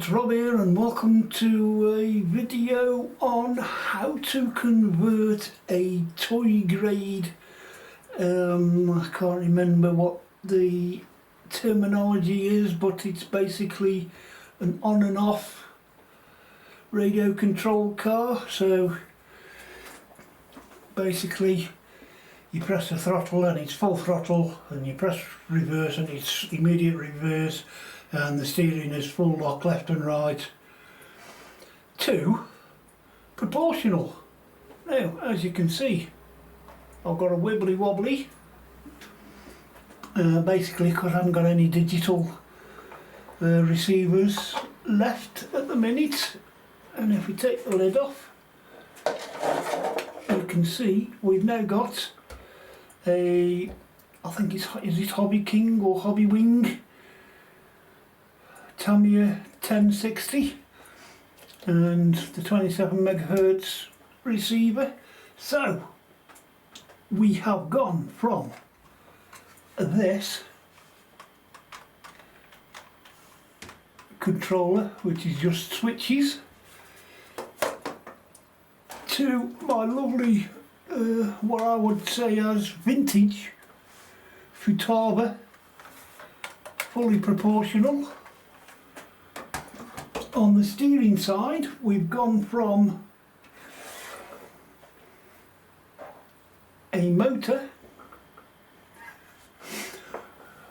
it's Rob here and welcome to a video on how to convert a toy grade, I can't remember what the terminology is, but it's basically an on and off radio controlled car. So basically you press the throttle and it's full throttle, and you press reverse and it's immediate reverse, and the steering is full lock left and right, to proportional. Now, as you can see, I've got a wibbly wobbly, basically because I haven't got any digital receivers left at the minute. And if we take the lid off, you can see we've now got a, I think is it Hobby King or Hobby Wing Tamiya 1060 and the 27 megahertz receiver. So we have gone from this controller, which is just switches, to my lovely what I would say as vintage Futaba, fully proportional. On the steering side, we've gone from a motor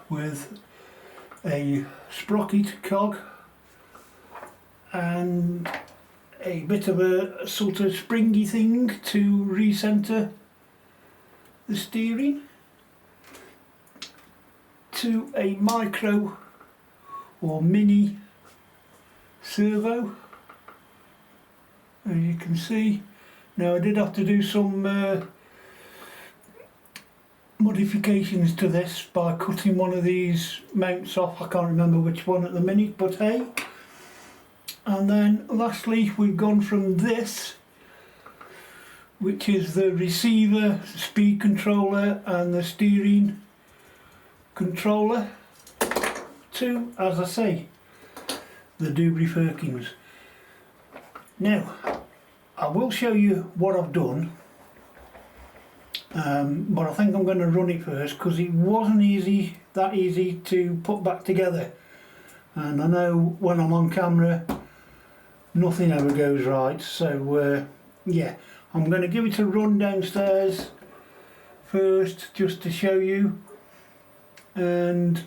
with a sprocket cog and a bit of a sort of springy thing to recenter the steering, to a micro or mini servo, as you can see. Now I did have to do some modifications to this by cutting one of these mounts off. I can't remember which one at the minute, but hey. And then lastly we've gone from this, which is the receiver, speed controller and the steering controller, to, as I say, the Dubry Firkins. Now I will show you what I've done, but I think I'm going to run it first because it wasn't that easy to put back together, and I know when I'm on camera nothing ever goes right. So yeah, I'm going to give it a run downstairs first just to show you, and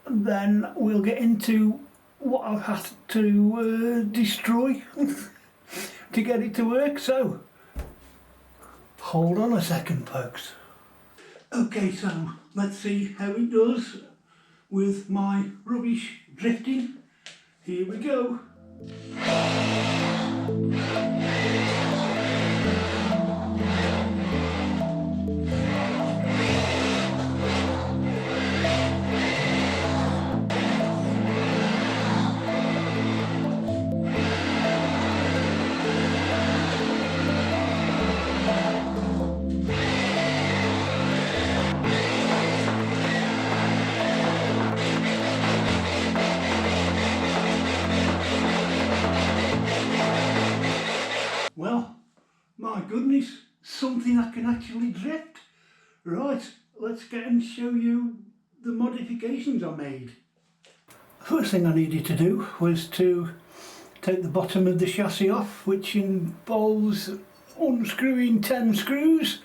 then we'll get into what I've had to destroy to get it to work. So hold on a second, folks. Okay, so let's see how it does with my rubbish drifting. Here we go. Well, my goodness, something I can actually drift. Right, let's get and show you the modifications I made. First thing I needed to do was to take the bottom of the chassis off, which involves unscrewing 10 screws.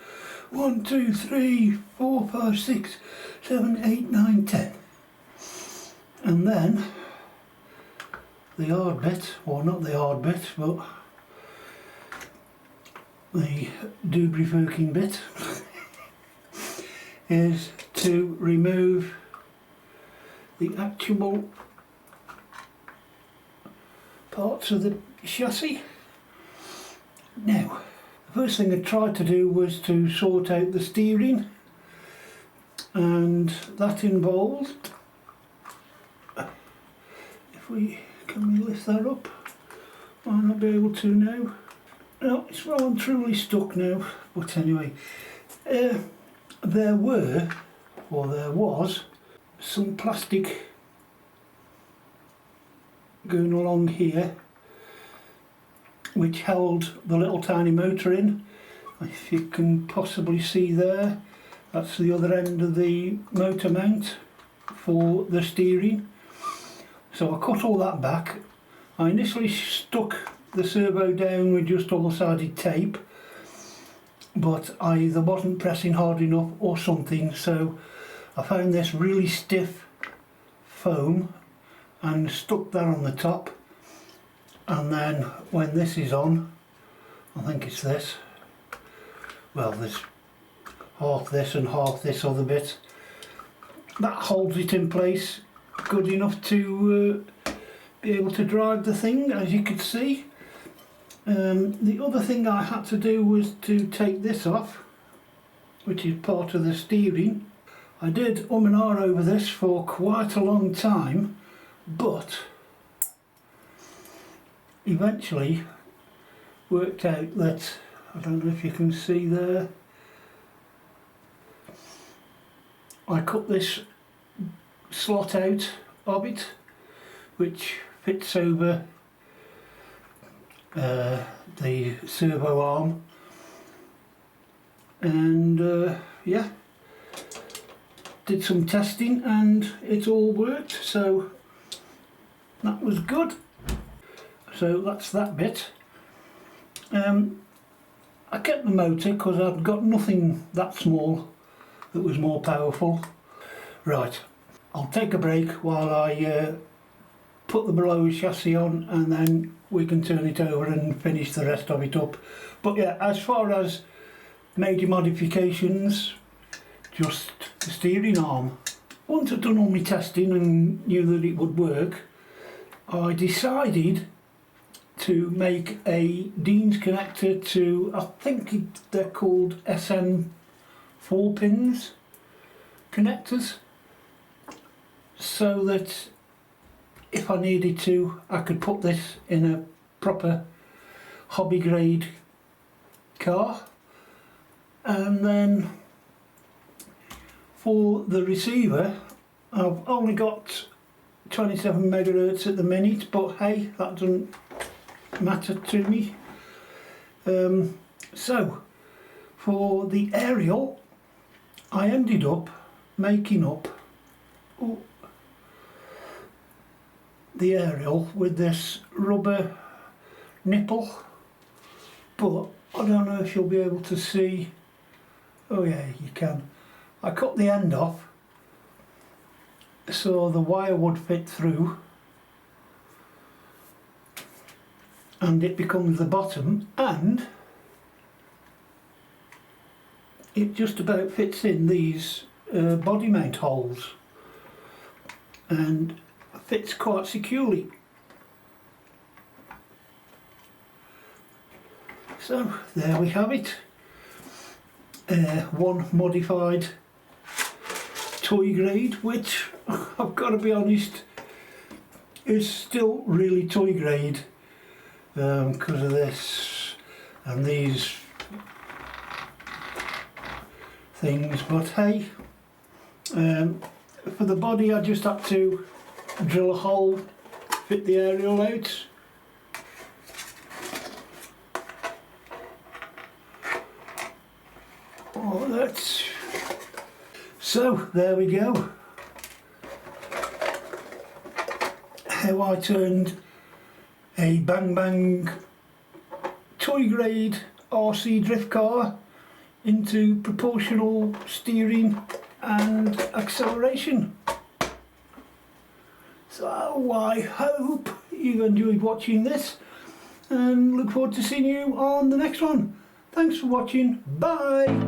1, 2, 3, 4, 5, 6, 7, 8, 9, 10. And then the hard bit, or not the hard bit, but the Dubry Firkin bit is to remove the actual parts of the chassis. Now, the first thing I tried to do was to sort out the steering, and that involved, can we lift that up? I'll not be able to now. No, it's well and truly stuck now, but anyway, there was some plastic going along here, which held the little tiny motor in. If you can possibly see there, that's the other end of the motor mount for the steering. So I cut all that back. I initially stuck the servo down with just double-sided tape, but I either wasn't pressing hard enough or something, so I found this really stiff foam and stuck that on the top. And then when this is on, I think it's this, well, there's half this and half this other bit, that holds it in place good enough to be able to drive the thing, as you could see. The other thing I had to do was to take this off, which is part of the steering. I did and ah over this for quite a long time, but eventually worked out that, I don't know if you can see there, I cut this slot out of it, which fits over the servo arm, and yeah, did some testing and it all worked, so that was good. So that's that bit. I kept the motor because I've got nothing that small that was more powerful. Right, I'll take a break while I put the below chassis on, and then we can turn it over and finish the rest of it up. But yeah, as far as major modifications, just the steering arm. Once I'd done all my testing and knew that it would work, I decided to make a Dean's connector to, I think they're called SM 4 pins connectors, so that if I needed to, I could put this in a proper hobby grade car. And then for the receiver, I've only got 27 megahertz at the minute, but hey, that doesn't matter to me. So for the aerial, I ended up making up the aerial with this rubber nipple, but I don't know if you'll be able to see. Oh yeah, you can. I cut the end off so the wire would fit through and it becomes the bottom, and it just about fits in these body mount holes and fits quite securely. So there we have it, one modified toy grade, which I've got to be honest is still really toy grade because of this and these things, but hey, for the body I just had to drill a hole, fit the aerial out. Oh, that's so there we go. How I turned a bang bang toy grade RC drift car into proportional steering and acceleration. So I hope you enjoyed watching this and look forward to seeing you on the next one. Thanks for watching. Bye.